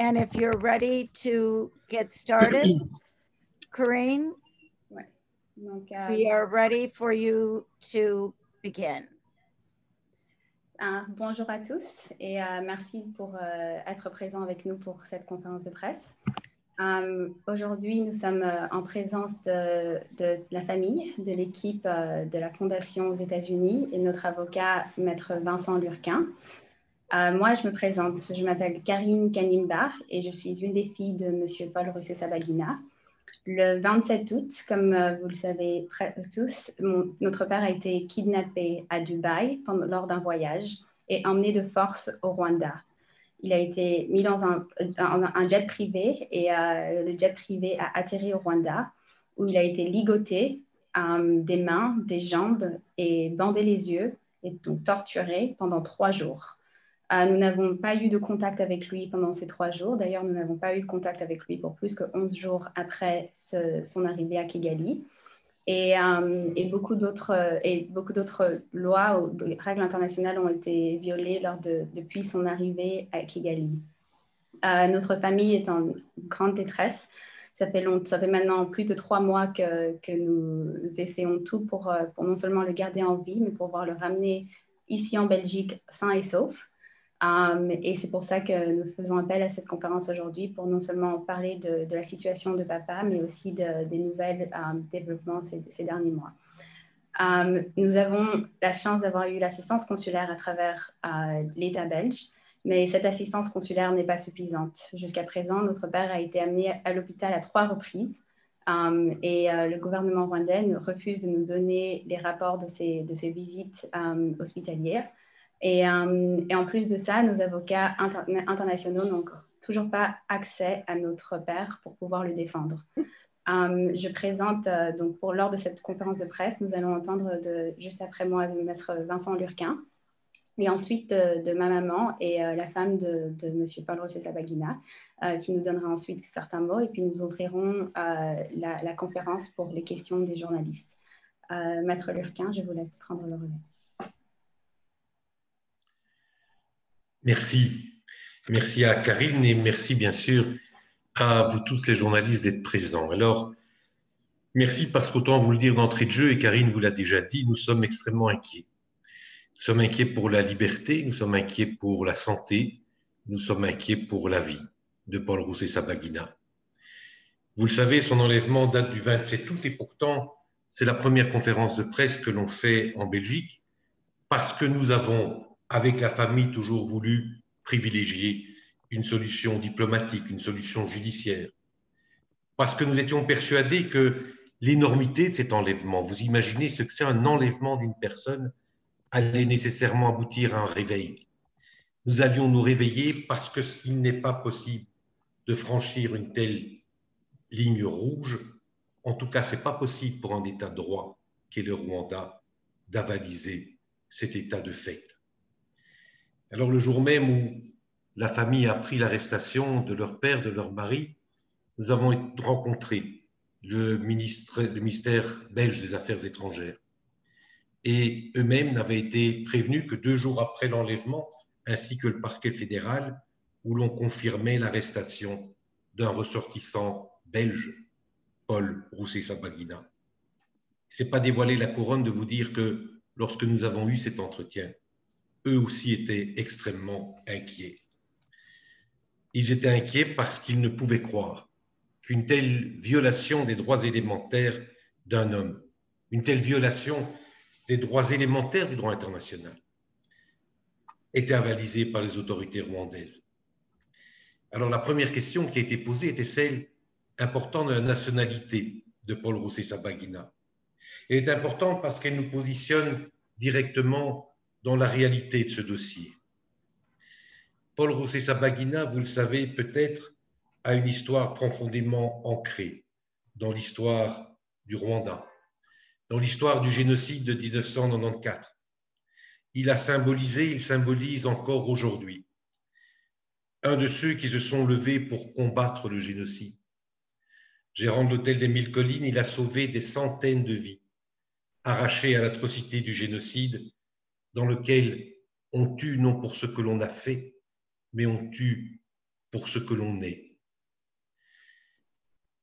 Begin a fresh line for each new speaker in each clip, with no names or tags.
And if you're ready to get started, Corinne,
Ouais. Donc,
we are ready for you to begin.
Bonjour à tous et merci pour être présents avec nous pour cette conférence de presse. Aujourd'hui, nous sommes en présence de la famille, de l'équipe de la Fondation aux États-Unis et notre avocat, Maître Vincent Lurquin. Moi, je me présente, je m'appelle Karine Kanimbar et je suis une des filles de M. Paul Rusesabagina. Le 27 août, comme vous le savez tous, notre père a été kidnappé à Dubaï lors d'un voyage et emmené de force au Rwanda. Il a été mis dans un jet privé et le jet privé a atterri au Rwanda où il a été ligoté des mains, des jambes et bandé les yeux et donc torturé pendant 3 jours. Nous n'avons pas eu de contact avec lui pendant ces 3 jours. D'ailleurs, nous n'avons pas eu de contact avec lui pour plus que 11 jours après son arrivée à Kigali. Et beaucoup d'autres lois ou règles internationales ont été violées depuis son arrivée à Kigali. Notre famille est en grande détresse. Ça fait maintenant plus de 3 mois que nous essayons tout pour non seulement le garder en vie, mais pour pouvoir le ramener ici en Belgique sain et sauf. Et c'est pour ça que nous faisons appel à cette conférence aujourd'hui pour non seulement parler de la situation de papa, mais aussi des nouvelles développements ces derniers mois. Nous avons la chance d'avoir eu l'assistance consulaire à travers l'État belge, mais cette assistance consulaire n'est pas suffisante. Jusqu'à présent, notre père a été amené à l'hôpital à 3 reprises et le gouvernement rwandais refuse de nous donner les rapports de ces visites hospitalières. Et en plus de ça, nos avocats internationaux n'ont toujours pas accès à notre père pour pouvoir le défendre. Je présente, donc lors de cette conférence de presse, nous allons entendre juste après moi Maître Vincent Lurquin, et ensuite de ma maman et la femme de M. Paul Rusesabagina, qui nous donnera ensuite certains mots, et puis nous ouvrirons la conférence pour les questions des journalistes. Maître Lurquin, je vous laisse prendre le relais.
Merci. Merci à Karine et merci bien sûr à vous tous les journalistes d'être présents. Alors, merci parce qu'autant vous le dire d'entrée de jeu, et Karine vous l'a déjà dit, nous sommes extrêmement inquiets. Nous sommes inquiets pour la liberté, nous sommes inquiets pour la santé, nous sommes inquiets pour la vie de Paul Rusesabagina. Vous le savez, son enlèvement date du 27 août et pourtant, c'est la première conférence de presse que l'on fait en Belgique parce que nous avons, avec la famille, toujours voulu privilégier une solution diplomatique, une solution judiciaire. Parce que nous étions persuadés que l'énormité de cet enlèvement, vous imaginez ce que c'est un enlèvement d'une personne, allait nécessairement aboutir à un réveil. Nous allions nous réveiller parce qu'il n'est pas possible de franchir une telle ligne rouge. En tout cas, ce n'est pas possible pour un État de droit qu'est le Rwanda d'avaliser cet état de fait. Alors le jour même où la famille a appris l'arrestation de leur père, de leur mari, nous avons rencontré le ministère belge des Affaires étrangères. Et eux-mêmes n'avaient été prévenus que 2 jours après l'enlèvement, ainsi que le parquet fédéral, où l'on confirmait l'arrestation d'un ressortissant belge, Paul Rusesabagina. Ce n'est pas dévoiler la couronne de vous dire que lorsque nous avons eu cet entretien, eux aussi étaient extrêmement inquiets. Ils étaient inquiets parce qu'ils ne pouvaient croire qu'une telle violation des droits élémentaires d'un homme, une telle violation des droits élémentaires du droit international, était avalisée par les autorités rwandaises. Alors la première question qui a été posée était celle importante de la nationalité de Paul Rusesabagina. Elle est importante parce qu'elle nous positionne directement dans la réalité de ce dossier. Paul Rusesabagina, vous le savez peut-être, a une histoire profondément ancrée dans l'histoire du Rwanda, dans l'histoire du génocide de 1994. Il a symbolisé, il symbolise encore aujourd'hui un de ceux qui se sont levés pour combattre le génocide. Gérant de l'hôtel des 1000 collines, il a sauvé des centaines de vies arrachées à l'atrocité du génocide dans lequel on tue non pour ce que l'on a fait, mais on tue pour ce que l'on est.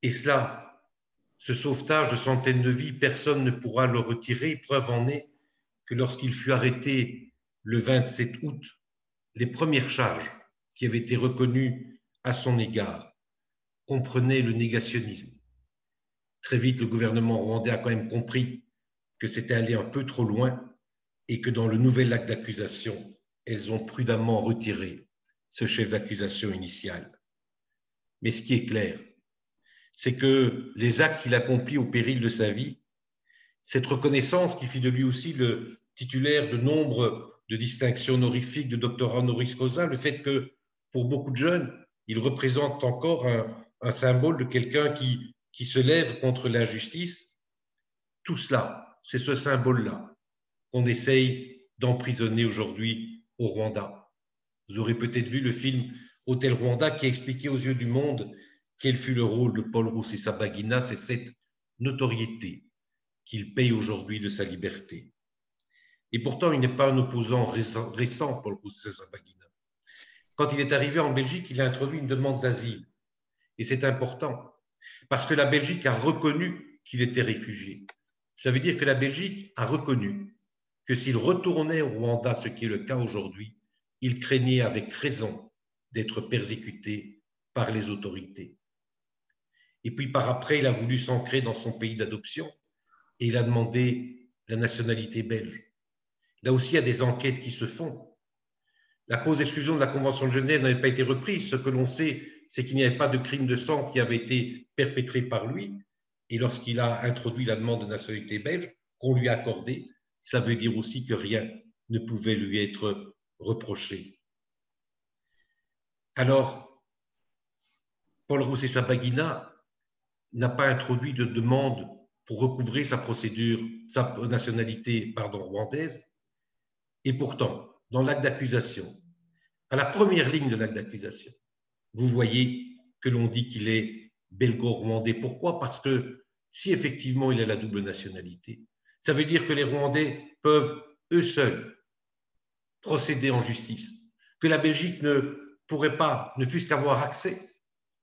Et cela, ce sauvetage de centaines de vies, personne ne pourra le retirer. Preuve en est que lorsqu'il fut arrêté le 27 août, les premières charges qui avaient été reconnues à son égard comprenaient le négationnisme. Très vite, le gouvernement rwandais a quand même compris que c'était allé un peu trop loin et que dans le nouvel acte d'accusation, elles ont prudemment retiré ce chef d'accusation initial. Mais ce qui est clair, c'est que les actes qu'il accomplit au péril de sa vie, cette reconnaissance qui fit de lui aussi le titulaire de nombre de distinctions honorifiques, de doctorats honoris causa, le fait que pour beaucoup de jeunes, il représente encore un symbole de quelqu'un qui se lève contre l'injustice, tout cela, c'est ce symbole-là qu'on essaye d'emprisonner aujourd'hui au Rwanda. Vous aurez peut-être vu le film Hôtel Rwanda qui a expliqué aux yeux du monde quel fut le rôle de Paul Rusesabagina, c'est cette notoriété qu'il paye aujourd'hui de sa liberté. Et pourtant, il n'est pas un opposant récent, Paul Rusesabagina. Quand il est arrivé en Belgique, il a introduit une demande d'asile. Et c'est important, parce que la Belgique a reconnu qu'il était réfugié. Ça veut dire que la Belgique a reconnu que s'il retournait au Rwanda, ce qui est le cas aujourd'hui, il craignait avec raison d'être persécuté par les autorités. Et puis par après, il a voulu s'ancrer dans son pays d'adoption et il a demandé la nationalité belge. Là aussi, il y a des enquêtes qui se font. La cause d'exclusion de la Convention de Genève n'avait pas été reprise. Ce que l'on sait, c'est qu'il n'y avait pas de crime de sang qui avait été perpétré par lui. Et lorsqu'il a introduit la demande de nationalité belge, qu'on lui a accordée, ça veut dire aussi que rien ne pouvait lui être reproché. Alors, Paul Rusesabagina n'a pas introduit de demande pour recouvrer sa procédure, sa nationalité rwandaise. Et pourtant, dans l'acte d'accusation, à la première ligne de l'acte d'accusation, vous voyez que l'on dit qu'il est belgo-rwandais. Pourquoi? Parce que si effectivement il a la double nationalité, ça veut dire que les Rwandais peuvent eux seuls procéder en justice, que la Belgique ne pourrait pas, ne fût-ce qu'avoir accès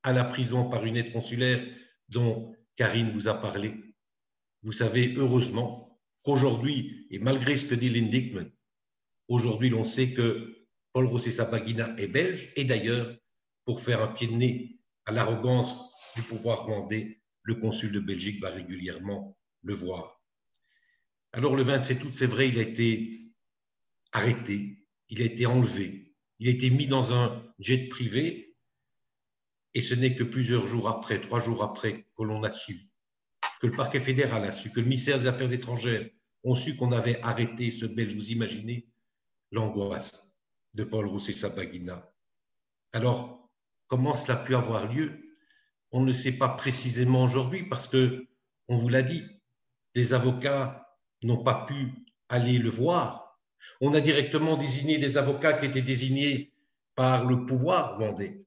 à la prison par une aide consulaire dont Karine vous a parlé. Vous savez, heureusement, qu'aujourd'hui, et malgré ce que dit l'indictment, aujourd'hui, l'on sait que Paul Rusesabagina est belge, et d'ailleurs, pour faire un pied de nez à l'arrogance du pouvoir rwandais, le consul de Belgique va régulièrement le voir. Alors, le 27 août, c'est vrai, il a été arrêté, il a été enlevé, il a été mis dans un jet privé, et ce n'est que plusieurs jours après, 3 jours après, que l'on a su, que le parquet fédéral a su, que le ministère des Affaires étrangères ont su qu'on avait arrêté ce Belge. Vous imaginez l'angoisse de Paul Rusesabagina. Alors, comment cela a pu avoir lieu? On ne le sait pas précisément aujourd'hui parce que, on vous l'a dit, les avocats n'ont pas pu aller le voir. On a directement désigné des avocats qui étaient désignés par le pouvoir rwandais,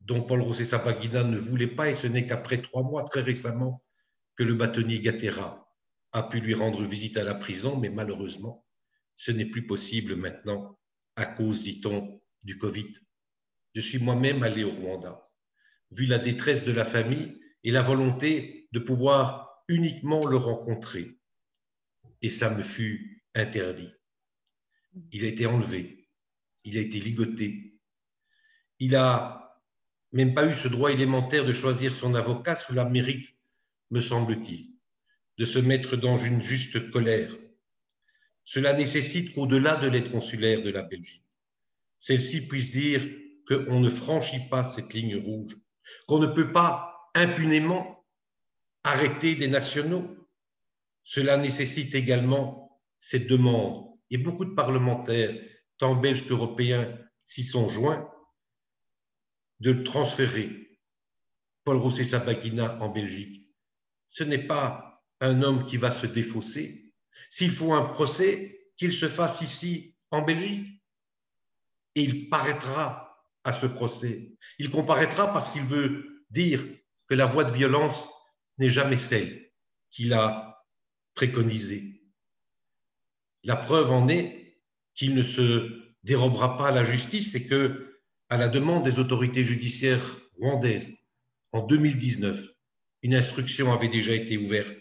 dont Paul Rusesabagina ne voulait pas, et ce n'est qu'après 3 mois, très récemment, que le bâtonnier Gatera a pu lui rendre visite à la prison, mais malheureusement, ce n'est plus possible maintenant à cause, dit-on, du Covid. Je suis moi-même allé au Rwanda, vu la détresse de la famille et la volonté de pouvoir uniquement le rencontrer. Et ça me fut interdit. Il a été enlevé, il a été ligoté. Il n'a même pas eu ce droit élémentaire de choisir son avocat. Cela mérite, me semble-t-il, de se mettre dans une juste colère. Cela nécessite qu'au-delà de l'aide consulaire de la Belgique, celle-ci puisse dire qu'on ne franchit pas cette ligne rouge, qu'on ne peut pas impunément arrêter des nationaux. Cela nécessite également cette demande, et beaucoup de parlementaires, tant belges qu'européens, s'y sont joints, de transférer Paul Rusesabagina en Belgique. Ce n'est pas un homme qui va se défausser. S'il faut un procès, qu'il se fasse ici en Belgique. Et il paraîtra à ce procès. Il comparaîtra parce qu'il veut dire que la voie de violence n'est jamais celle qu'il a préconisée. La preuve en est qu'il ne se dérobera pas à la justice, c'est que à la demande des autorités judiciaires rwandaises, en 2019, une instruction avait déjà été ouverte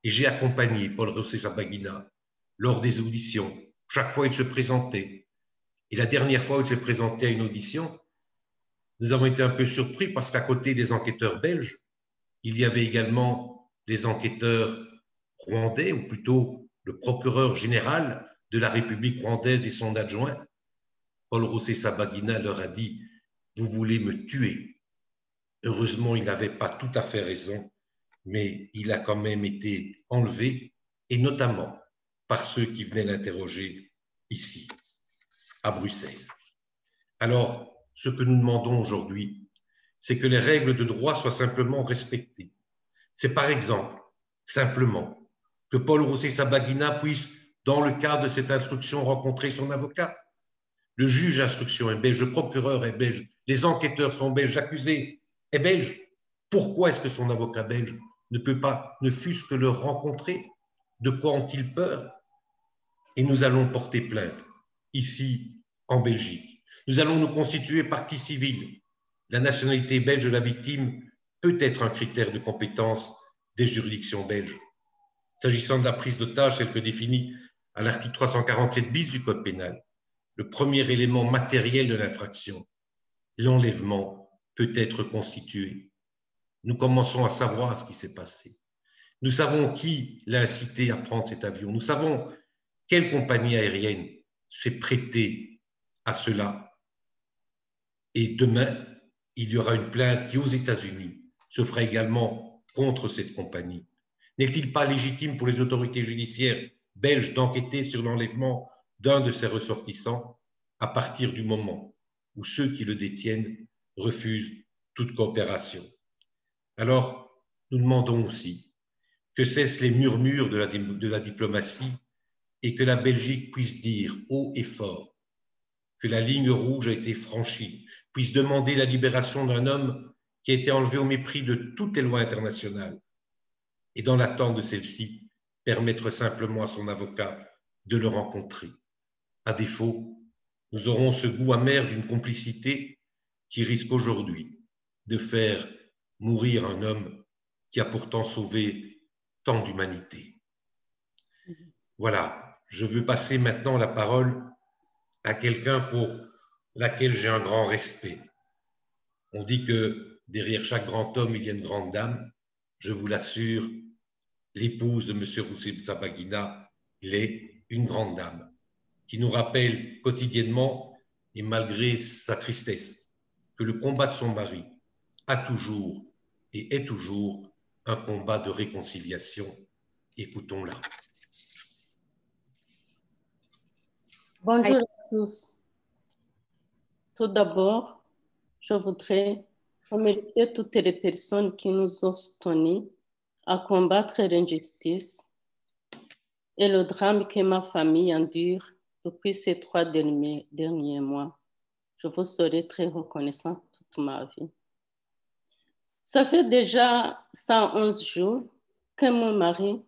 et j'ai accompagné Paul Rusesabagina lors des auditions. Chaque fois, il se présentait. Et la dernière fois où il s'est présenté à une audition, nous avons été un peu surpris parce qu'à côté des enquêteurs belges, il y avait également les enquêteurs rwandais, ou plutôt le procureur général de la République rwandaise et son adjoint. Paul Rusesabagina leur a dit « Vous voulez me tuer ». Heureusement, il n'avait pas tout à fait raison, mais il a quand même été enlevé, et notamment par ceux qui venaient l'interroger ici, à Bruxelles. Alors, ce que nous demandons aujourd'hui, c'est que les règles de droit soient simplement respectées. C'est par exemple, simplement, que Paul Rusesabagina puisse, dans le cadre de cette instruction, rencontrer son avocat. Le juge d'instruction est belge, le procureur est belge, les enquêteurs sont belges, l'accusé est belge. Pourquoi est-ce que son avocat belge ne peut pas, ne fût-ce que le rencontrer? De quoi ont-ils peur? Et nous allons porter plainte ici en Belgique. Nous allons nous constituer partie civile. La nationalité belge de la victime peut être un critère de compétence des juridictions belges. S'agissant de la prise d'otage, celle que définit à l'article 347 bis du Code pénal, le premier élément matériel de l'infraction, l'enlèvement, peut être constitué. Nous commençons à savoir ce qui s'est passé. Nous savons qui l'a incité à prendre cet avion. Nous savons quelle compagnie aérienne s'est prêtée à cela. Et demain, il y aura une plainte qui, aux États-Unis, se fera également contre cette compagnie. N'est-il pas légitime pour les autorités judiciaires belges d'enquêter sur l'enlèvement d'un de ses ressortissants à partir du moment où ceux qui le détiennent refusent toute coopération? Alors, nous demandons aussi que cessent les murmures de la diplomatie et que la Belgique puisse dire haut et fort que la ligne rouge a été franchie, puisse demander la libération d'un homme qui a été enlevé au mépris de toutes les lois internationales et, dans l'attente de celle-ci, permettre simplement à son avocat de le rencontrer. À défaut, nous aurons ce goût amer d'une complicité qui risque aujourd'hui de faire mourir un homme qui a pourtant sauvé tant d'humanité. Voilà, je veux passer maintenant la parole à quelqu'un pour laquelle j'ai un grand respect. On dit que derrière chaque grand homme, il y a une grande dame. Je vous l'assure, l'épouse de M. Rusesabagina, elle est une grande dame qui nous rappelle quotidiennement, et malgré sa tristesse, que le combat de son mari a toujours et est toujours un combat de réconciliation. Écoutons-la.
Bonjour à tous. Tout d'abord, je voudrais remercier toutes les personnes qui nous ont soutenus à combattre l'injustice et le drame que ma famille endure depuis ces 3 derniers mois. Je vous serai très reconnaissante toute ma vie. Ça fait déjà 111 jours que mon mari,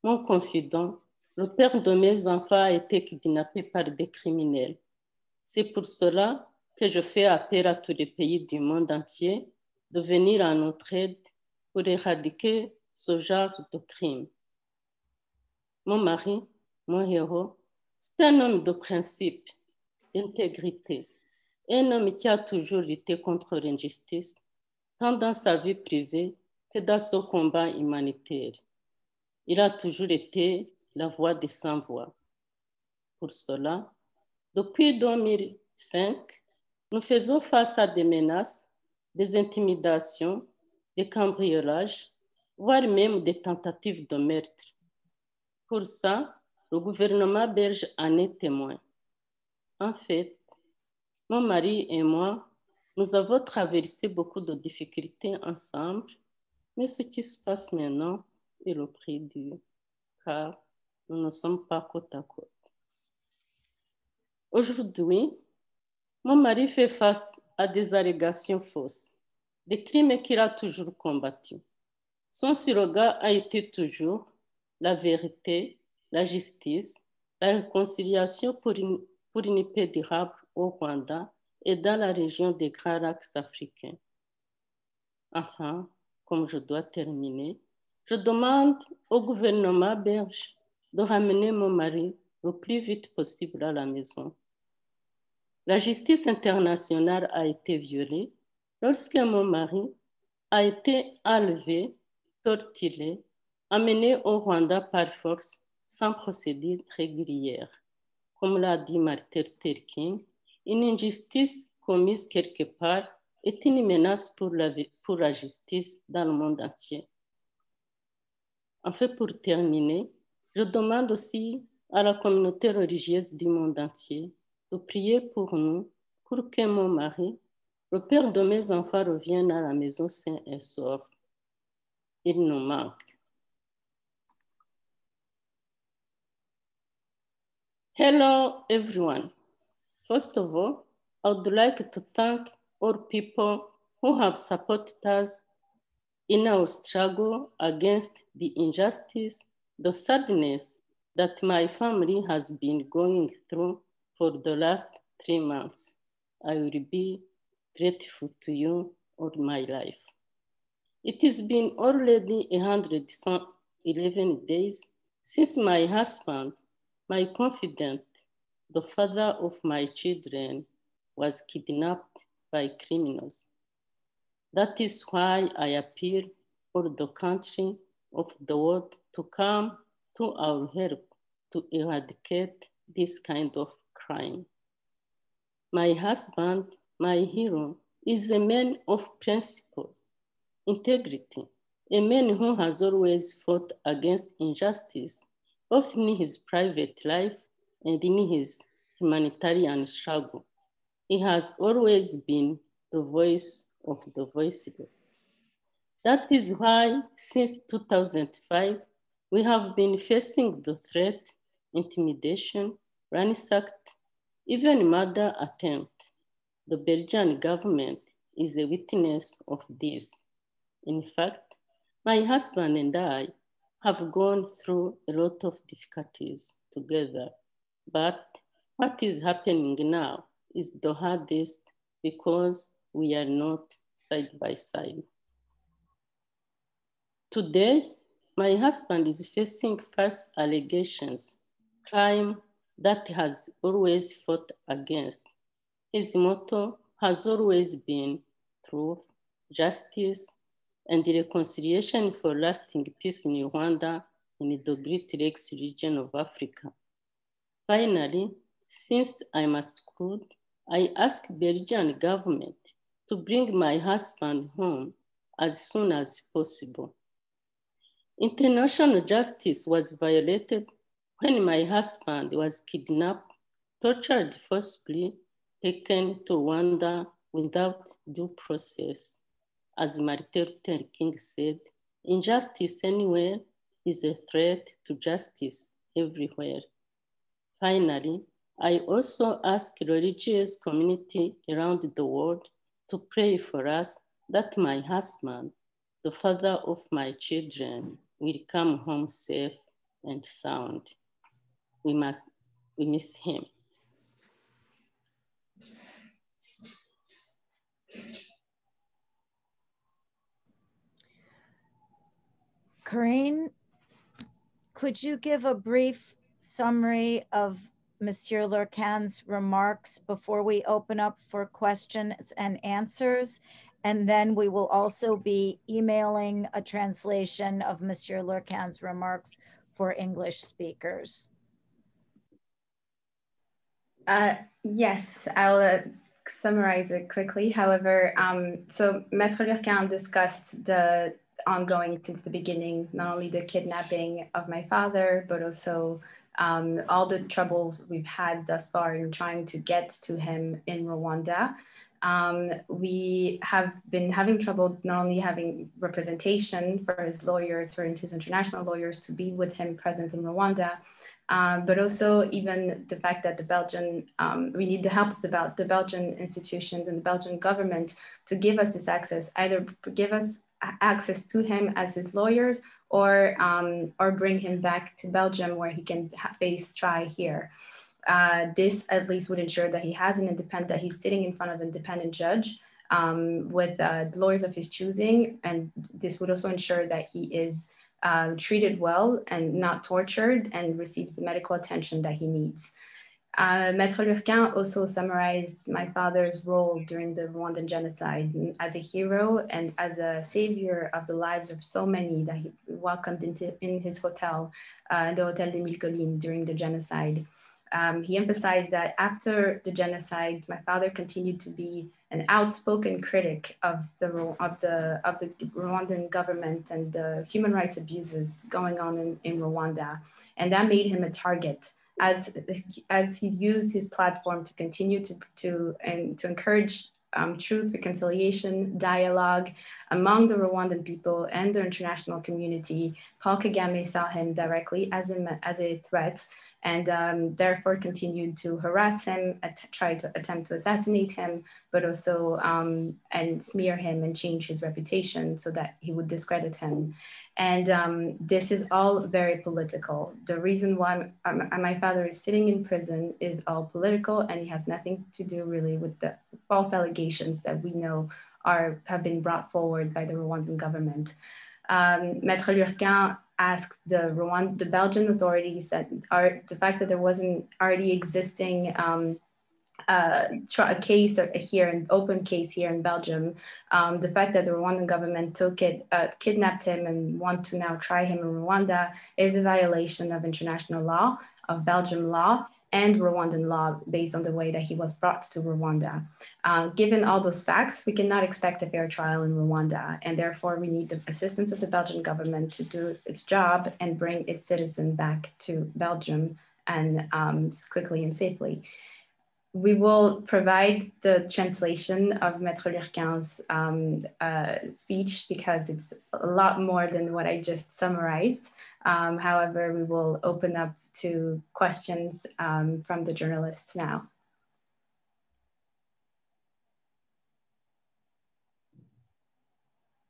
mon confident, le père de mes enfants, a été kidnappé par des criminels. C'est pour cela que je fais appel à tous les pays du monde entier de venir à notre aide pour éradiquer ce genre de crime. Mon mari, mon héros, c'est un homme de principe, d'intégrité, un homme qui a toujours lutté contre l'injustice, tant dans sa vie privée que dans son combat humanitaire. Il a toujours été la voix des sans-voix. Pour cela, depuis 2005, nous faisons face à des menaces, des intimidations, des cambriolages, voire même des tentatives de meurtre. Pour ça, le gouvernement belge en est témoin. En fait, mon mari et moi, nous avons traversé beaucoup de difficultés ensemble, mais ce qui se passe maintenant est le prix dur, car nous ne sommes pas côte à côte. Aujourd'hui, mon mari fait face à des allégations fausses, des crimes qu'il a toujours combattus. Son slogan a été toujours la vérité, la justice, la réconciliation pour une paix durable au Rwanda et dans la région des Grands Lacs africains. Enfin, comme je dois terminer, je demande au gouvernement belge de ramener mon mari le plus vite possible à la maison. La justice internationale a été violée lorsque mon mari a été enlevé, torturé, amené au Rwanda par force sans procédure régulière. Comme l'a dit Martin Luther King, une injustice commise quelque part est une menace pour la justice dans le monde entier. Enfin, pour terminer, je demande aussi à la communauté religieuse du monde entier de prier pour nous, pour que mon mari, le père de mes enfants, revienne à la maison sain et sauf. Il nous manque. Hello, everyone. First of all, I would like to thank all people who have supported us in our struggle against the injustice, the sadness that my family has been going through for the last 3 months. I will be grateful to you all my life. It has been already 111 days since my husband, my confidant, the father of my children, was kidnapped by criminals. That is why I appeal for the country of the world to come to our help to eradicate this kind of crime. My husband, my hero, is a man of principles, integrity, a man who has always fought against injustice, both in his private life and in his humanitarian struggle. He has always been the voice of the voiceless. That is why, since 2005, we have been facing the threat, intimidation, ransacked, even murder attempt. The Belgian government is a witness of this. In fact, my husband and I have gone through a lot of difficulties together, but what is happening now is the hardest because we are not side by side. Today, my husband is facing false allegations, crime that he has always fought against. His motto has always been truth, justice, and reconciliation for lasting peace in Rwanda and the Great Lakes region of Africa. Finally, since I must conclude, I ask Belgian government to bring my husband home as soon as possible. International justice was violated when my husband was kidnapped, tortured forcibly, taken to Rwanda without due process. As Martin Luther King said, injustice anywhere is a threat to justice everywhere. Finally, I also ask the religious community around the world to pray for us that my husband, the father of my children, will come home safe and sound. We miss him.
Corinne, could you give a brief summary of Monsieur Lurcan's remarks before we open up for questions and answers? And then we will also be emailing a translation of Monsieur Lurcan's remarks for English speakers.
Yes, I'll summarize it quickly. However, so Maître Lurcan discussed the ongoing since the beginning, not only the kidnapping of my father, but also all the troubles we've had thus far in trying to get to him in Rwanda. We have been having trouble not only having representation for his lawyers, for his international lawyers to be with him present in Rwanda, but also even the fact that the Belgian, we need the help of the Belgian institutions and the Belgian government to give us this access, either give us access to him as his lawyers or bring him back to Belgium where he can face trial here. This at least would ensure that he has that he's sitting in front of an independent judge with lawyers of his choosing, and this would also ensure that he is treated well and not tortured and receives the medical attention that he needs. Maître Lurquin also summarized my father's role during the Rwandan genocide as a hero and as a savior of the lives of so many that he welcomed in his hotel, the Hotel des Mille Collines, during the genocide. He emphasized that after the genocide, my father continued to be an outspoken critic of the Rwandan government and the human rights abuses going on in Rwanda, and that made him a target. As he's used his platform to continue to encourage truth, reconciliation, dialogue among the Rwandan people and the international community, Paul Kagame saw him directly as a threat, and therefore continued to harass him, try to attempt to assassinate him, but also and smear him and change his reputation so that he would discredit him. And this is all very political. The reason why my father is sitting in prison is all political, and it has nothing to do really with the false allegations that we know have been brought forward by the Rwandan government. Maître Lurquin asked the Belgian authorities the fact that there wasn't already existing a case here, an open case here in Belgium, the fact that the Rwandan government kidnapped him and want to now try him in Rwanda is a violation of international law, of Belgian law, and Rwandan law based on the way that he was brought to Rwanda. Given all those facts, we cannot expect a fair trial in Rwanda, and therefore we need the assistance of the Belgian government to do its job and bring its citizen back to Belgium and quickly and safely. We will provide the translation of Maître Lurquin's speech because it's a lot more than what I just summarized. However, we will open up to questions from the journalists now.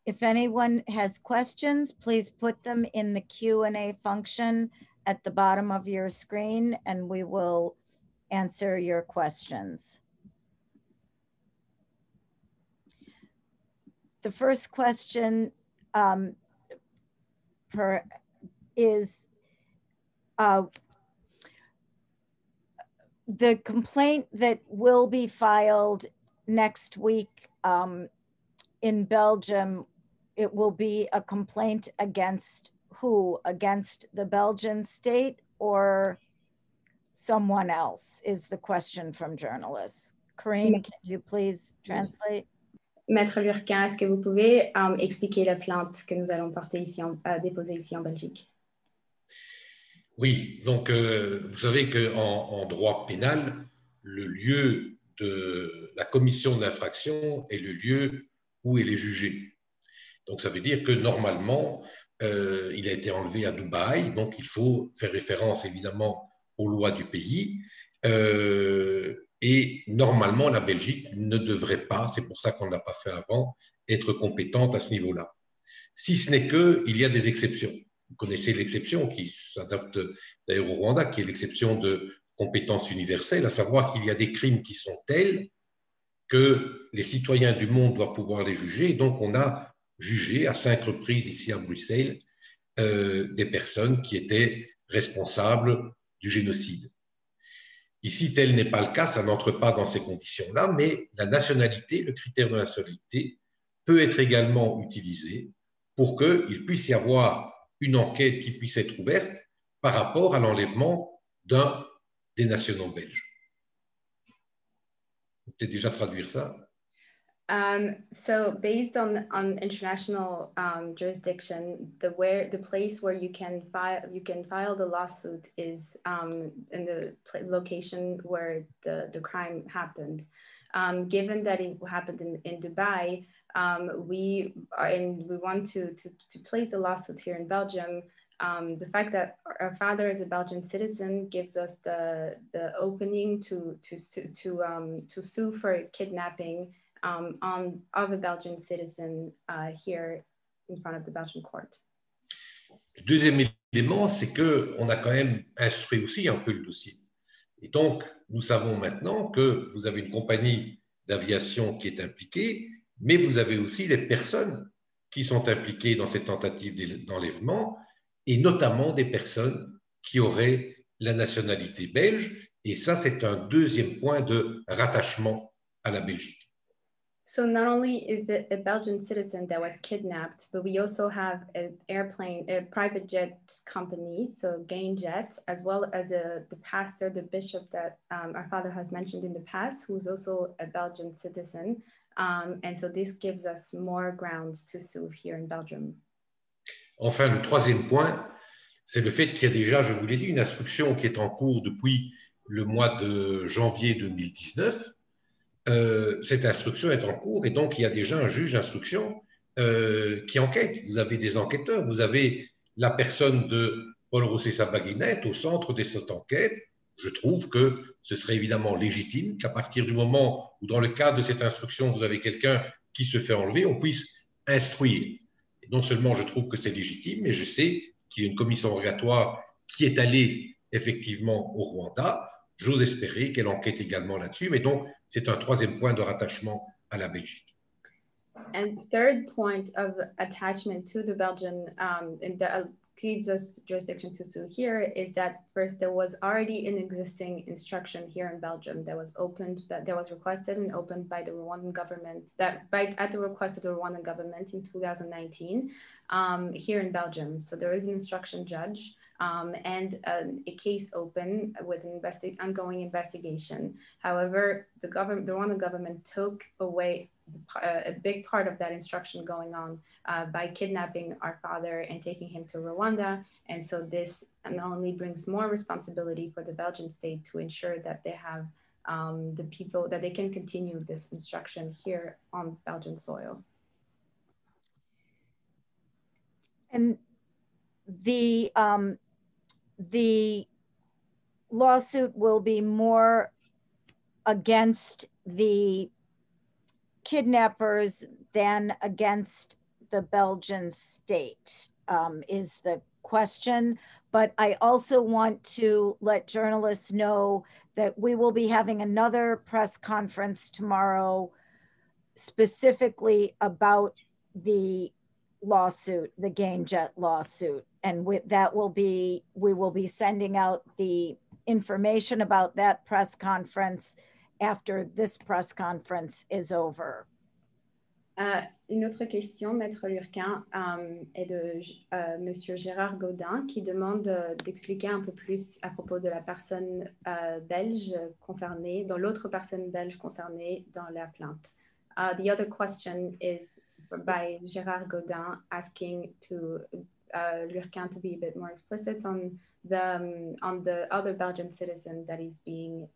If anyone has questions, please put them in the Q&A function at the bottom of your screen, and we will answer your questions. The first question is the complaint that will be filed next week in Belgium. It will be a complaint against who? Against the Belgian state or someone else, is the question from journalists. Corinne, can you please translate?
Maître Lurquin, est-ce que vous pouvez expliquer la plainte que nous allons déposer ici en Belgique?
Oui, donc vous savez qu'en droit pénal, le lieu de la commission d'infraction est le lieu où il est jugé. Donc ça veut dire que normalement, il a été enlevé à Dubaï, donc il faut faire référence évidemment aux lois du pays. Et normalement, la Belgique ne devrait pas, c'est pour ça qu'on ne l'a pas fait avant, être compétente à ce niveau-là. Si ce n'est qu'il y a des exceptions. Vous connaissez l'exception qui s'adapte d'ailleurs au Rwanda, qui est l'exception de compétence universelle, à savoir qu'il y a des crimes qui sont tels que les citoyens du monde doivent pouvoir les juger. Et donc, on a jugé à 5 reprises ici à Bruxelles des personnes qui étaient responsables du génocide. Ici, tel n'est pas le cas, ça n'entre pas dans ces conditions-là, mais la nationalité, le critère de nationalité, peut être également utilisé pour qu'il puisse y avoir une enquête qui puisse être ouverte par rapport à l'enlèvement d'un des nationaux belges. Vous pouvez déjà traduire ça?
So based on international jurisdiction, the place where you can file the lawsuit is in the location where the crime happened. Given that it happened in Dubai, we want to place the lawsuit here in Belgium. The fact that our father is a Belgian citizen gives us the opening to sue for kidnapping of a Belgian citizen here in front of the Belgian court.
Le deuxième élément, c'est qu'on a quand même instruit aussi un peu le dossier. Et donc, nous savons maintenant que vous avez une compagnie d'aviation qui est impliquée, mais vous avez aussi des personnes qui sont impliquées dans cette tentative d'enlèvement, et notamment des personnes qui auraient la nationalité belge. Et ça, c'est un deuxième point de rattachement à la Belgique.
So not only is it a Belgian citizen that was kidnapped, but we also have an airplane, a private jet company, so Gain Jet, as well as the pastor, the bishop that our father has mentioned in the past, who's also a Belgian citizen. And so this gives us more grounds to sue here in Belgium.
Enfin, le troisième point, c'est le fait qu'il y a déjà, je vous l'ai dit, une instruction qui est en cours depuis le mois de janvier 2019. Cette instruction est en cours et donc il y a déjà un juge d'instruction qui enquête. Vous avez des enquêteurs, vous avez la personne de Paul Rusesabagina au centre de cette enquête. Je trouve que ce serait évidemment légitime qu'à partir du moment où, dans le cadre de cette instruction, vous avez quelqu'un qui se fait enlever, on puisse instruire. Et non seulement je trouve que c'est légitime, mais je sais qu'il y a une commission rogatoire qui est allée effectivement au Rwanda. J'ose espérer qu'elle enquête également là-dessus, mais donc c'est un troisième point de rattachement à la Belgique.
And third point of attachment to the Belgian and that gives us jurisdiction to sue here is that first there was already an existing instruction here in Belgium that was opened, that was requested and opened by the Rwandan government, at the request of the Rwandan government in 2019 here in Belgium. So there is an instruction judge and a case open with an ongoing investigation. However, the Rwandan government took away a big part of that instruction going on by kidnapping our father and taking him to Rwanda. And so this not only brings more responsibility for the Belgian state to ensure that they have the people, that they can continue this instruction here on Belgian soil.
And the lawsuit will be more against the kidnappers than against the Belgian state, is the question. But I also want to let journalists know that we will be having another press conference tomorrow specifically about the lawsuit, the Gain Jet lawsuit. And with that we will be sending out the information about that press conference after this press conference is over.
Une autre question, Maître Lurquin, est de Monsieur Gérard Gaudin qui demande d'expliquer un peu plus à propos de la personne belge concernée, dans l'autre personne belge concernée dans la plainte. The other question is by Gérard Gaudin asking to Lurquin to be a bit more explicit on the other Belgian citizen that is being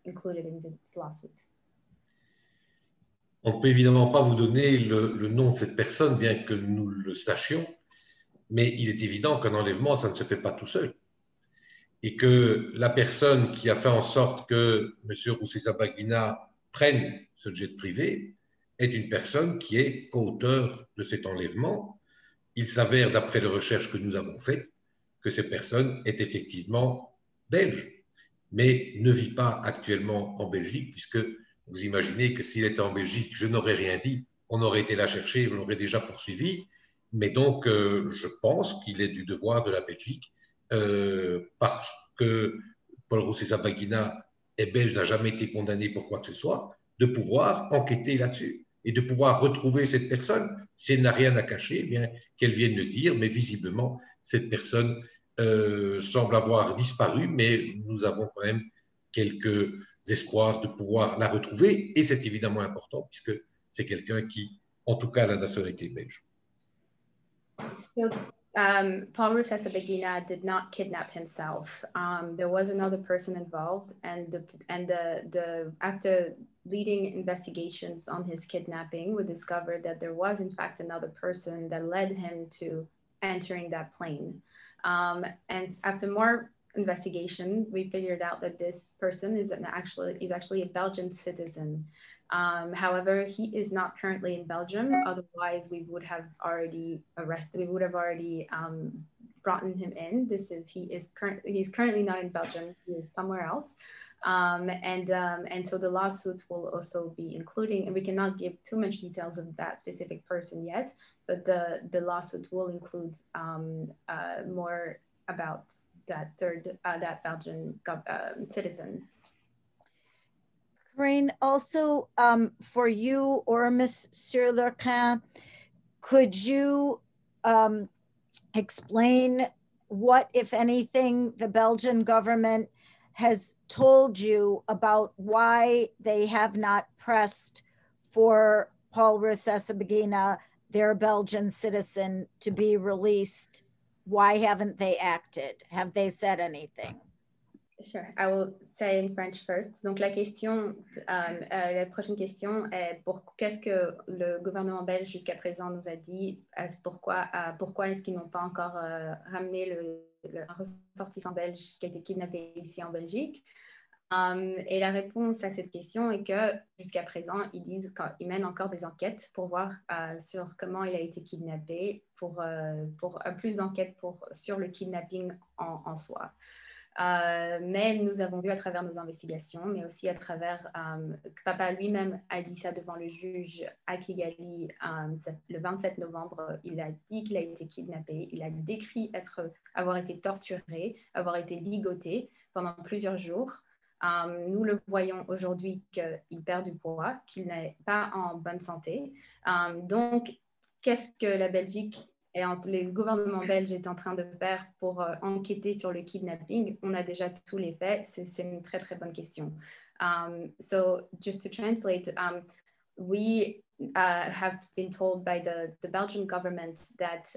included in this lawsuit.
On ne peut évidemment pas vous donner le nom de cette personne, bien que nous le sachions, mais il est évident qu'un enlèvement, ça ne se fait pas tout seul. Et que la personne qui a fait en sorte que M. Rusesabagina prenne ce jet privé est une personne qui est co-auteur de cet enlèvement. Il s'avère, d'après les recherches que nous avons faites, que cette personne est effectivement belge, mais ne vit pas actuellement en Belgique, puisque vous imaginez que s'il était en Belgique, je n'aurais rien dit, on aurait été la chercher, on l'aurait déjà poursuivi. Mais donc, je pense qu'il est du devoir de la Belgique, parce que Paul Rusesabagina est belge, n'a jamais été condamné pour quoi que ce soit, de pouvoir enquêter là-dessus et de pouvoir retrouver cette personne. Si elle n'a rien à cacher, eh bien qu'elle vienne le dire, mais visiblement, cette personne semble avoir disparu, mais nous avons quand même quelques espoirs de pouvoir la retrouver, et c'est évidemment important puisque c'est quelqu'un qui, en tout cas, a la nationalité belge.
So, Paul Rusesabagina did not kidnap himself. There was another person involved, and after leading investigations on his kidnapping, we discovered that there was in fact another person that led him to entering that plane. And after more investigation, we figured out that this person is actually a Belgian citizen. However, he is not currently in Belgium. Otherwise, we would have already arrested. We would have already brought him in. He's currently not in Belgium. He is somewhere else. And so the lawsuit will also be including, and we cannot give too much details of that specific person yet, but the lawsuit will include more about that that Belgian citizen.
Corinne, also for you or Monsieur Lurquin, could you explain what, if anything, the Belgian government has told you about why they have not pressed for Paul Rusesabagina, their Belgian citizen, to be released? Why haven't they acted? Have they said anything?
Sure, I will say in French first. Donc la prochaine question est qu'est-ce que le gouvernement belge jusqu'à présent nous a dit, pourquoi est-ce qu'ils n'ont pas encore ramené le ressortissant belge qui a été kidnappé ici en Belgique. Et la réponse à cette question est que jusqu'à présent, ils mènent encore des enquêtes pour voir sur comment il a été kidnappé, pour plus d'enquêtes sur le kidnapping en soi. Mais nous avons vu à travers nos investigations, mais aussi à travers, papa lui-même a dit ça devant le juge à Kigali le 27 novembre, il a dit qu'il a été kidnappé, il a décrit avoir été torturé, avoir été ligoté pendant plusieurs jours. Nous le voyons aujourd'hui qu'il perd du poids, qu'il n'est pas en bonne santé. Donc, qu'est-ce que la Belgique et le gouvernement belge est en train de faire pour enquêter sur le kidnapping? On a déjà tous les faits. C'est une très, très bonne question. So, just to translate, we have been told by the Belgian government that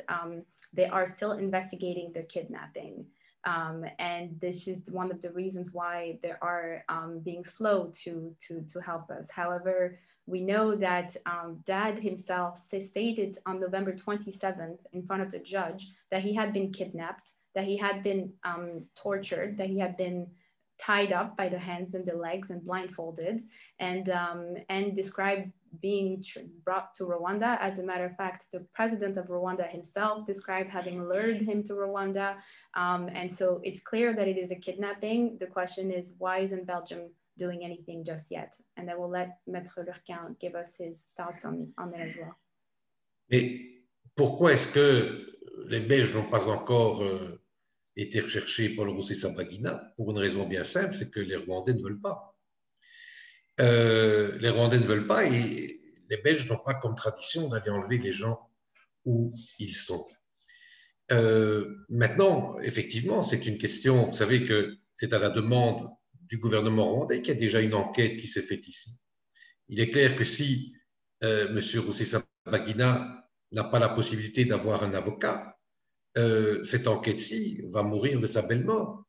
they are still investigating the kidnapping. And this is one of the reasons why they are being slow to help us. However, we know that Dad himself stated on November 27th in front of the judge that he had been kidnapped, that he had been tortured, that he had been tied up by the hands and the legs and blindfolded, and described being brought to Rwanda. As a matter of fact, the president of Rwanda himself described having lured him to Rwanda. And so it's clear that it is a kidnapping. The question is, why isn't Belgium doing anything just yet? And I will let Maître Lurquin give us his thoughts on it as well.
Mais pourquoi est-ce que les Belges n'ont pas encore été recherchés Paul Rusesabagina? Pour une raison bien simple, c'est que les Rwandais ne veulent pas. Les Rwandais ne veulent pas et les Belges n'ont pas comme tradition d'aller enlever les gens où ils sont. Maintenant, effectivement, c'est une question, vous savez que c'est à la demande du gouvernement rwandais qu'il y a déjà une enquête qui s'est faite ici. Il est clair que si M. Rusesabagina n'a pas la possibilité d'avoir un avocat, cette enquête-ci va mourir de sa belle mort.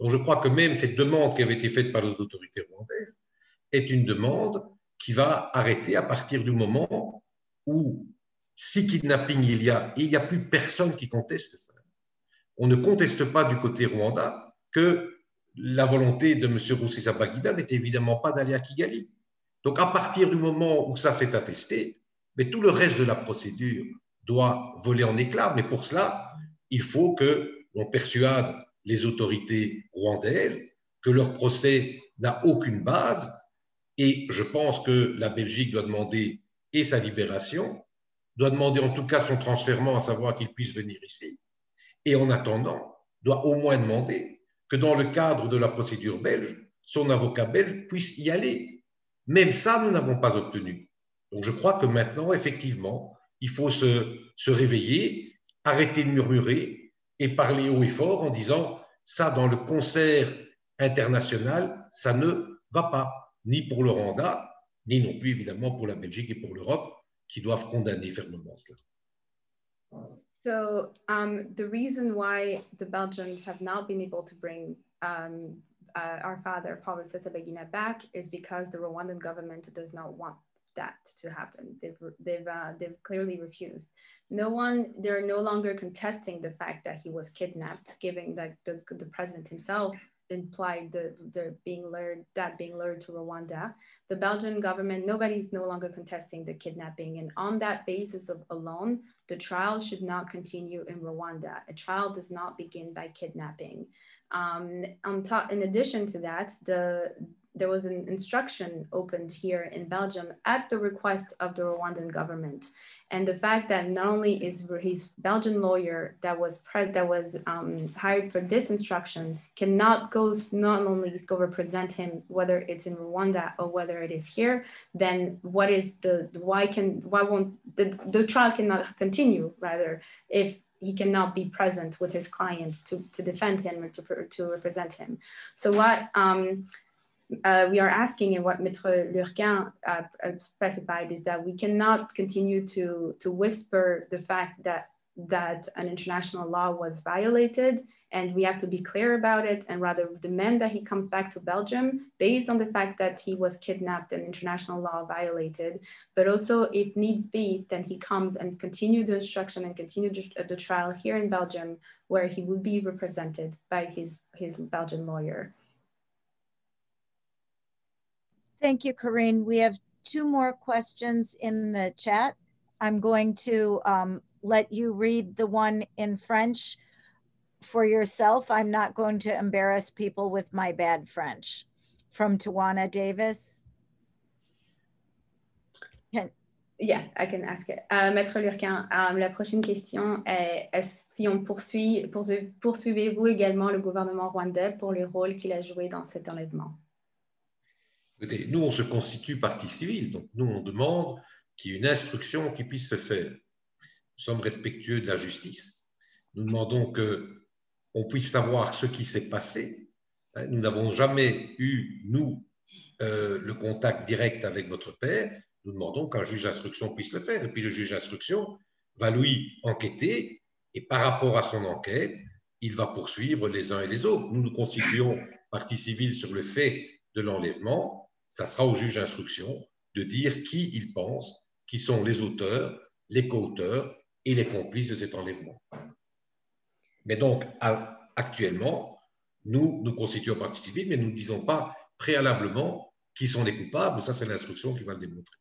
Donc je crois que même cette demande qui avait été faite par les autorités rwandaises est une demande qui va arrêter à partir du moment où, si kidnapping il n'y a plus personne qui conteste ça. On ne conteste pas du côté rwanda que la volonté de M. Rusesabagina n'est évidemment pas d'aller à Kigali. Donc à partir du moment où ça s'est attesté, mais tout le reste de la procédure doit voler en éclats. Mais pour cela, il faut qu'on persuade les autorités rwandaises que leur procès n'a aucune base. Et je pense que la Belgique doit demander et sa libération, doit demander en tout cas son transfèrement, à savoir qu'il puisse venir ici. Et en attendant, doit au moins demander que dans le cadre de la procédure belge, son avocat belge puisse y aller. Même ça, nous n'avons pas obtenu. Donc je crois que maintenant, effectivement, il faut se réveiller, arrêter de murmurer et parler haut et fort en disant ça dans le concert international, ça ne va pas. Ni pour le Rwanda, ni non plus évidemment pour la Belgique et pour l'Europe, qui doivent condamner fermement cela.
So the reason why the Belgians have not been able to bring our father, Paul Rusesabagina, back is because the Rwandan government does not want that to happen. They've clearly refused. They're no longer contesting the fact that he was kidnapped, given that the president himself implied being lured to Rwanda. The Belgian government, nobody's no longer contesting the kidnapping. And on that basis alone, the trial should not continue in Rwanda. A trial does not begin by kidnapping. In addition to that, there was an instruction opened here in Belgium at the request of the Rwandan government. And the fact that not only is his Belgian lawyer that was hired for this instruction cannot only go represent him, whether it's in Rwanda or whether it is here, then why won't the trial cannot continue, rather, if he cannot be present with his client to defend him or to represent him. So what we are asking, and what Maître Lurquin specified, is that we cannot continue to whisper the fact that an international law was violated, and we have to be clear about it, and rather demand that he comes back to Belgium based on the fact that he was kidnapped and international law violated. But also, if needs be, then he comes and continue the instruction and continue the trial here in Belgium, where he would be represented by his Belgian lawyer.
Thank you, Corinne. We have 2 more questions in the chat. I'm going to let you read the one in French for yourself. I'm not going to embarrass people with my bad French. From Tawana Davis.
Yeah, I can ask it. Maître Lurquin, la prochaine question est, si on poursuivez-vous également le gouvernement rwandais pour le rôle qu'il a joué dans cet enlèvement?
Écoutez, nous, on se constitue partie civile, donc nous, on demande qu'il y ait une instruction qui puisse se faire. Nous sommes respectueux de la justice. Nous demandons qu'on puisse savoir ce qui s'est passé. Nous n'avons jamais eu, nous, le contact direct avec votre père. Nous demandons qu'un juge d'instruction puisse le faire. Et puis le juge d'instruction va, lui, enquêter. Et par rapport à son enquête, il va poursuivre les uns et les autres. Nous nous constituons partie civile sur le fait de l'enlèvement. Ça sera au juge d'instruction de dire qui il pense, qui sont les auteurs, les co-auteurs et les complices de cet enlèvement. Mais donc, actuellement, nous constituons partie civile, mais nous ne disons pas préalablement qui sont les coupables. Ça, c'est l'instruction qui va le démontrer.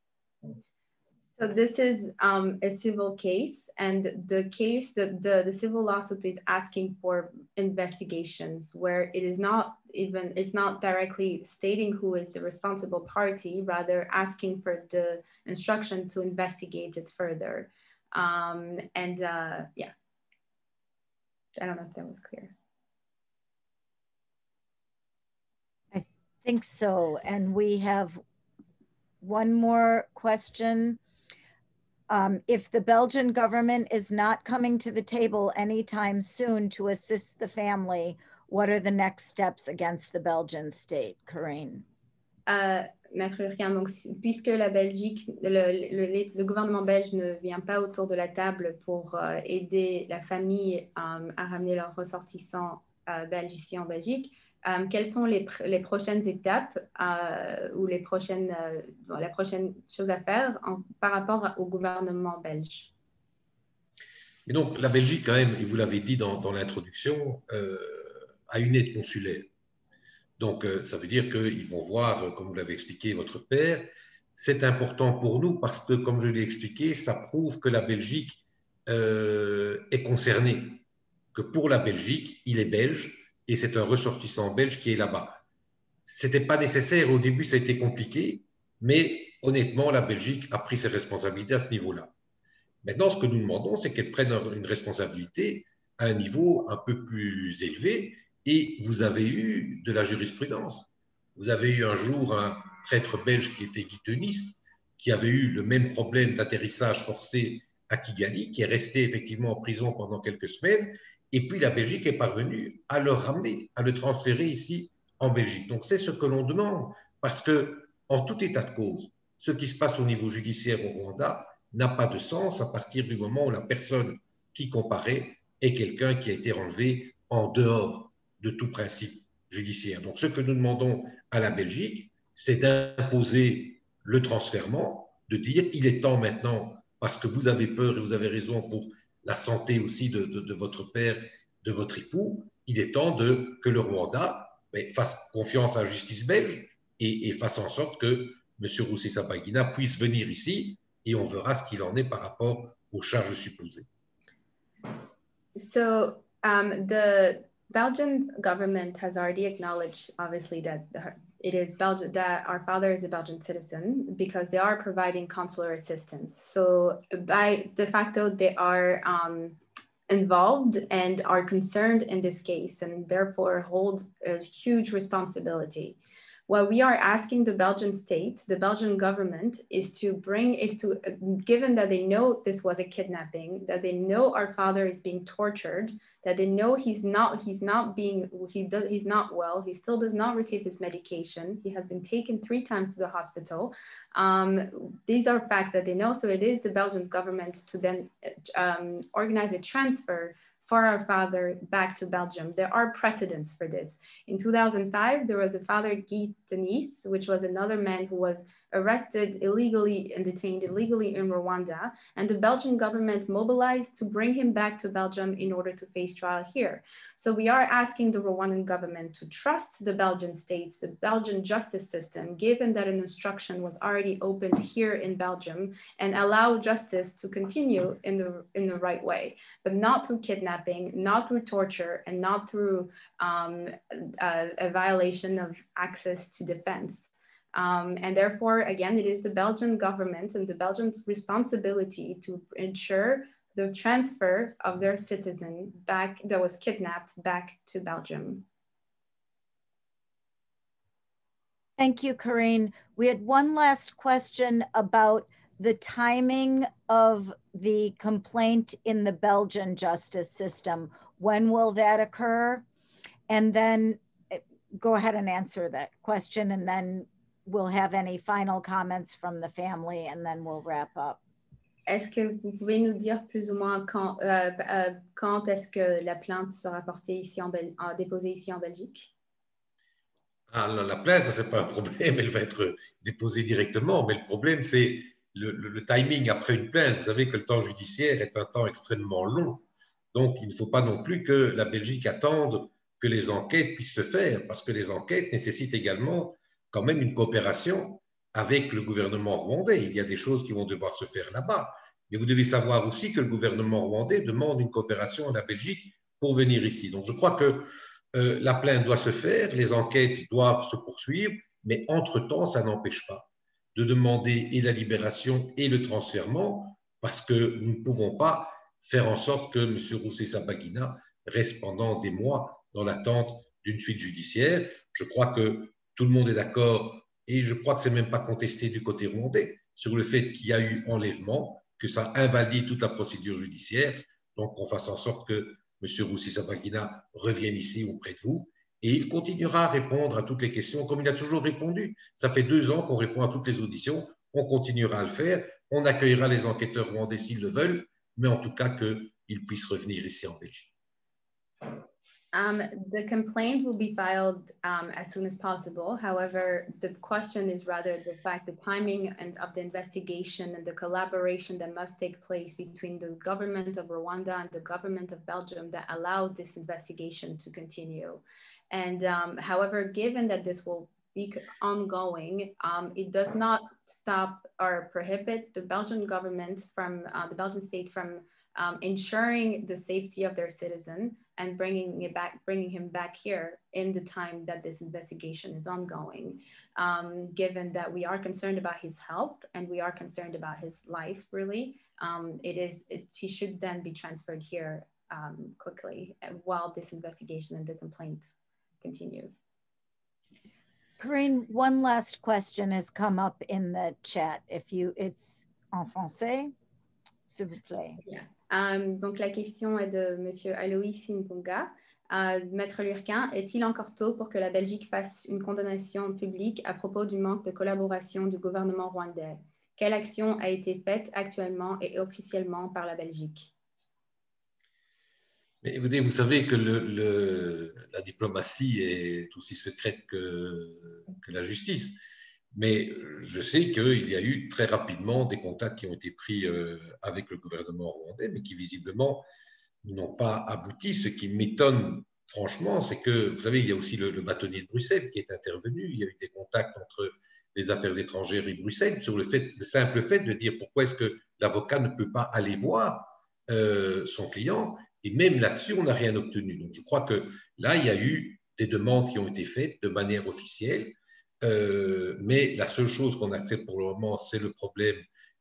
So this is a civil case, and the case that the civil lawsuit is asking for investigations where it's not directly stating who is the responsible party, rather asking for the instruction to investigate it further. Yeah, I don't know if that was clear.
I think so. And we have one more question. If the Belgian government is not coming to the table anytime soon to assist the family, what are the next steps against the Belgian state, Corinne?
Maître Lurquin, donc, puisque la Belgique, le gouvernement belge ne vient pas autour de la table pour aider la famille à ramener leurs ressortissants belges ici en Belgique, quelles sont les prochaines étapes ou la prochaine chose à faire par rapport au gouvernement belge?
Et donc, la Belgique, quand même, et vous l'avez dit dans l'introduction, a une aide consulaire. Donc, ça veut dire qu'ils vont voir, comme vous l'avez expliqué, votre père. C'est important pour nous parce que, comme je l'ai expliqué, ça prouve que la Belgique est concernée, que pour la Belgique, il est belge et c'est un ressortissant belge qui est là-bas. Ce n'était pas nécessaire, au début ça a été compliqué, mais honnêtement, la Belgique a pris ses responsabilités à ce niveau-là. Maintenant, ce que nous demandons, c'est qu'elle prenne une responsabilité à un niveau un peu plus élevé. Et vous avez eu de la jurisprudence. Vous avez eu un jour un prêtre belge qui était Guy Tenis, qui avait eu le même problème d'atterrissage forcé à Kigali, qui est resté effectivement en prison pendant quelques semaines. Et puis la Belgique est parvenue à le ramener, à le transférer ici en Belgique. Donc c'est ce que l'on demande, parce que en tout état de cause, ce qui se passe au niveau judiciaire au Rwanda n'a pas de sens à partir du moment où la personne qui comparaît est quelqu'un qui a été enlevé en dehors de tout principe judiciaire. Donc, ce que nous demandons à la Belgique, c'est d'imposer le transfèrement, de dire il est temps maintenant, parce que vous avez peur et vous avez raison pour la santé aussi de votre père, de votre époux, il est temps que le Rwanda mais fasse confiance à la justice belge et fasse en sorte que M. Rusesabagina puisse venir ici et on verra ce qu'il en est par rapport aux charges supposées.
So the Belgian government has already acknowledged, obviously, that it is Belgium, that our father is a Belgian citizen because they are providing consular assistance. So by de facto, they are involved and are concerned in this case and therefore hold a huge responsibility. What we are asking the Belgian state, the Belgian government, is to given that they know this was a kidnapping, that they know our father is being tortured, that they know he's not well, he still does not receive his medication, he has been taken 3 times to the hospital. These are facts that they know, so it is the Belgian government to then organize a transfer for our father back to Belgium. There are precedents for this. In 2005, there was a father, Guy Denis, which was another man who was arrested illegally and detained illegally in Rwanda. And the Belgian government mobilized to bring him back to Belgium in order to face trial here. So we are asking the Rwandan government to trust the Belgian state, the Belgian justice system, given that an instruction was already opened here in Belgium, and allow justice to continue in the right way, but not through kidnapping, not through torture, and not through a violation of access to defense. And therefore, again, it is the Belgian government and the Belgian's responsibility to ensure the transfer of their citizen back that was kidnapped back to Belgium.
Thank you, Corinne. We had one last question about the timing of the complaint in the Belgian justice system. When will that occur? And then go ahead and answer that question, and then we'll have any final comments from the family, and then we'll wrap up.
Est-ce que vous pouvez nous dire plus ou moins quand est-ce que la plainte sera portée ici déposée ici en Belgique?
Alors, la plainte, ce n'est pas un problème, elle va être déposée directement, mais le problème, c'est le timing après une plainte. Vous savez que le temps judiciaire est un temps extrêmement long, donc il ne faut pas non plus que la Belgique attende que les enquêtes puissent se faire, parce que les enquêtes nécessitent également quand même une coopération avec le gouvernement rwandais. Il y a des choses qui vont devoir se faire là-bas. Mais vous devez savoir aussi que le gouvernement rwandais demande une coopération à la Belgique pour venir ici. Donc, je crois que la plainte doit se faire, les enquêtes doivent se poursuivre, mais entre-temps, ça n'empêche pas de demander et la libération et le transfèrement, parce que nous ne pouvons pas faire en sorte que M. Rusesabagina reste pendant des mois dans l'attente d'une suite judiciaire. Je crois que tout le monde est d'accord, et je crois que ce n'est même pas contesté du côté rwandais, sur le fait qu'il y a eu enlèvement, que ça invalide toute la procédure judiciaire. Donc, qu'on fasse en sorte que M. Rusesabagina revienne ici auprès de vous, et il continuera à répondre à toutes les questions comme il a toujours répondu. Ça fait 2 ans qu'on répond à toutes les auditions, on continuera à le faire, on accueillera les enquêteurs rwandais s'ils le veulent, mais en tout cas qu'ils puissent revenir ici en Belgique.
The complaint will be filed as soon as possible. However, the question is rather the fact, the timing of the investigation and the collaboration that must take place between the government of Rwanda and the government of Belgium that allows this investigation to continue. And however, given that this will be ongoing, it does not stop or prohibit the Belgian government from, the Belgian state from ensuring the safety of their citizen and bringing him back here in the time that this investigation is ongoing. Given that we are concerned about his health and we are concerned about his life, really, he should then be transferred here quickly while this investigation and the complaint continues.
Corinne, one last question has come up in the chat. It's en français, s'il vous plaît.
Yeah. Donc, la question est de M. Aloïs Simpunga. Maître Lurquin, est-il encore tôt pour que la Belgique fasse une condamnation publique à propos du manque de collaboration du gouvernement rwandais? Quelle action a été faite actuellement et officiellement par la Belgique?
Mais écoutez, vous savez que la diplomatie est aussi secrète que la justice. Mais je sais qu'il y a eu très rapidement des contacts qui ont été pris avec le gouvernement rwandais, mais qui visiblement n'ont pas abouti, ce qui m'étonne franchement, c'est que, vous savez, il y a aussi le bâtonnier de Bruxelles qui est intervenu. Il y a eu des contacts entre les affaires étrangères et Bruxelles sur le simple fait de dire pourquoi est-ce que l'avocat ne peut pas aller voir son client. Et même là-dessus, on n'a rien obtenu. Donc, je crois que là, il y a eu des demandes qui ont été faites de manière officielle. Mais la seule chose qu'on accepte pour le moment, c'est le problème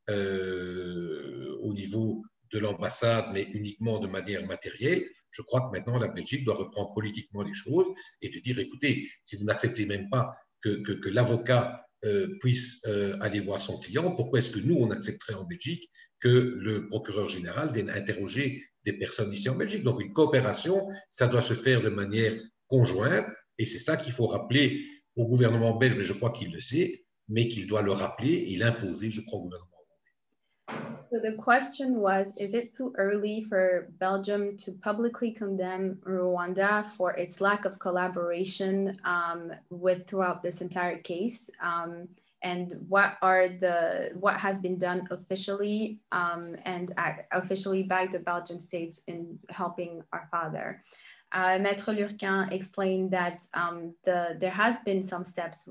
au niveau de l'ambassade, mais uniquement de manière matérielle. Je crois que maintenant, la Belgique doit reprendre politiquement les choses et de dire, écoutez, si vous n'acceptez même pas que l'avocat puisse aller voir son client, pourquoi est-ce que nous, on accepterait en Belgique que le procureur général vienne interroger des personnes ici en Belgique? Donc, une coopération, ça doit se faire de manière conjointe et c'est ça qu'il faut rappeler au gouvernement belge, mais je crois qu'il le sait, mais qu'il doit le rappeler et l'imposer, je crois, au gouvernement.
So the question was, is it too early for Belgium to publicly condemn Rwanda for its lack of collaboration throughout this entire case? And what has been done officially and officially by the Belgian state in helping our father? Maître Lurquin explained that there has been some steps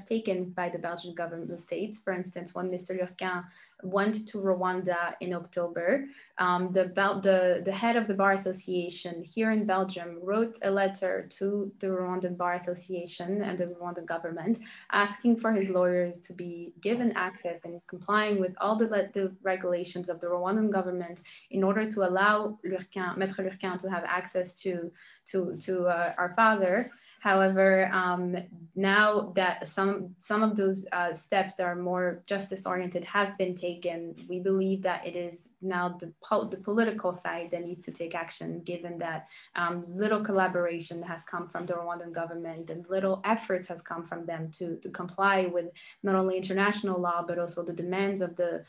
taken by the Belgian government states. For instance, when Mr. Lurquin went to Rwanda in October, the head of the Bar Association here in Belgium wrote a letter to the Rwandan Bar Association and the Rwandan government asking for his lawyers to be given access and complying with all the regulations of the Rwandan government in order to allow Maître Lurquin to have access to our father. However, now that some of those steps that are more justice-oriented have been taken, we believe that it is now the political side that needs to take action, given that little collaboration has come from the Rwandan government and little efforts has come from them to comply with not only international law but also the demands of the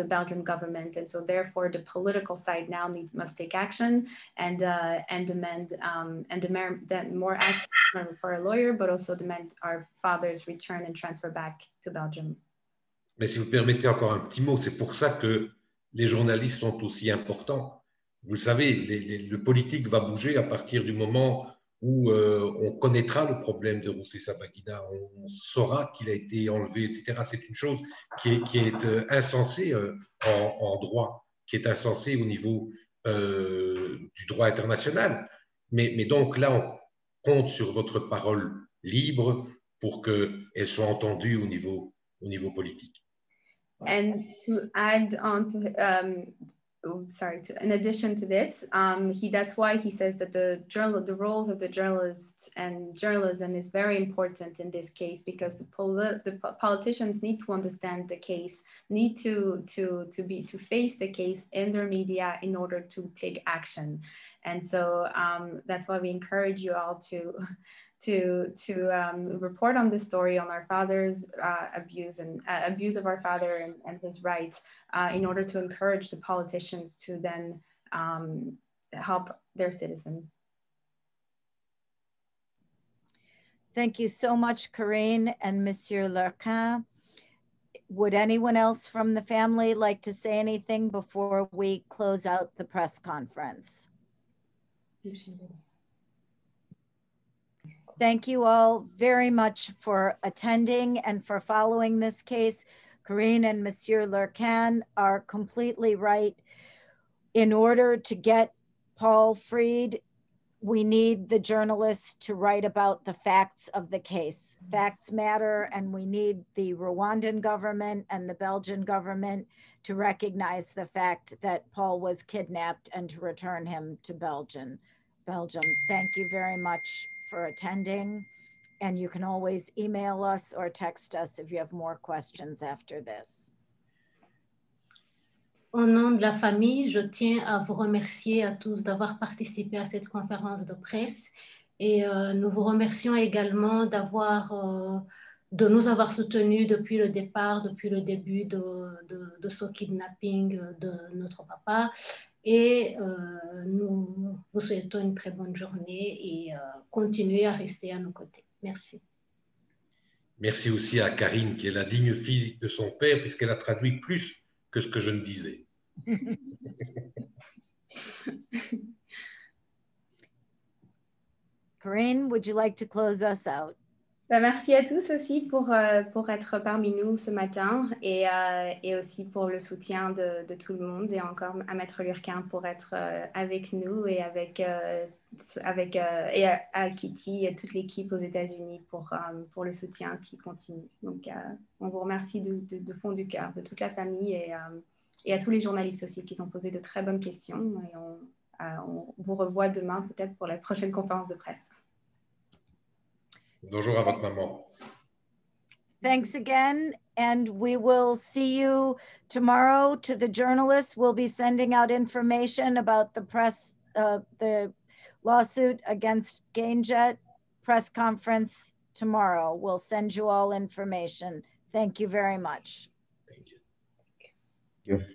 Belgian government. And so, therefore, the political side now must take action and demand that more action for a lawyer, but also demand our father's return and transfer back to Belgium.
Mais si vous permettez encore un petit mot, c'est pour ça que les journalistes sont aussi importants. Vous le savez, le politique va bouger à partir du moment où on connaîtra le problème de Rusesabagina, on saura qu'il a été enlevé, etc. C'est une chose qui est insensée en droit, qui est insensée au niveau du droit international. Mais donc là, on compte sur votre parole libre pour qu'elle soit entendue au niveau politique.
And to add on, in addition to this, that's why he says that the roles of the journalists and journalism is very important in this case, because the politicians need to understand the case, need to face the case in their media in order to take action. And so that's why we encourage you all to report on this story on our father's abuse of our father and his rights in order to encourage the politicians to then help their citizens.
Thank you so much, Corinne and Monsieur Lurquin. Would anyone else from the family like to say anything before we close out the press conference? Thank you all very much for attending and for following this case. Corinne and Monsieur Lurquin are completely right. In order to get Paul freed, we need the journalists to write about the facts of the case. Facts matter, and we need the Rwandan government and the Belgian government to recognize the fact that Paul was kidnapped and to return him to Belgium. Thank you very much for attending, and you can always email us or text us if you have more questions after this.
Au nom de la famille, je tiens à vous remercier à tous d'avoir participé à cette conférence de presse et nous vous remercions également de nous avoir soutenus depuis le départ, depuis le début de ce kidnapping de notre papa. Et nous vous souhaitons une très bonne journée et continuez à rester à nos côtés. Merci.
Merci aussi à Karine, qui est la digne fille de son père, puisqu'elle a traduit plus que ce que je ne disais.
Corinne, would you like to close us out?
Merci à tous aussi pour être parmi nous ce matin et aussi pour le soutien de tout le monde et encore à Maître Lurquin pour être avec nous et et à Kitty et toute l'équipe aux États-Unis pour le soutien qui continue. Donc, on vous remercie de fond du cœur, de toute la famille et à tous les journalistes aussi qui ont posé de très bonnes questions. Et on vous revoit demain peut-être pour la prochaine conférence de presse.
Bonjour à votre maman.
Thanks again, and we will see you tomorrow. To the journalists, we'll be sending out information about the the lawsuit against GainJet press conference tomorrow. We'll send you all information. Thank you very much.
Thank you.
Thank you.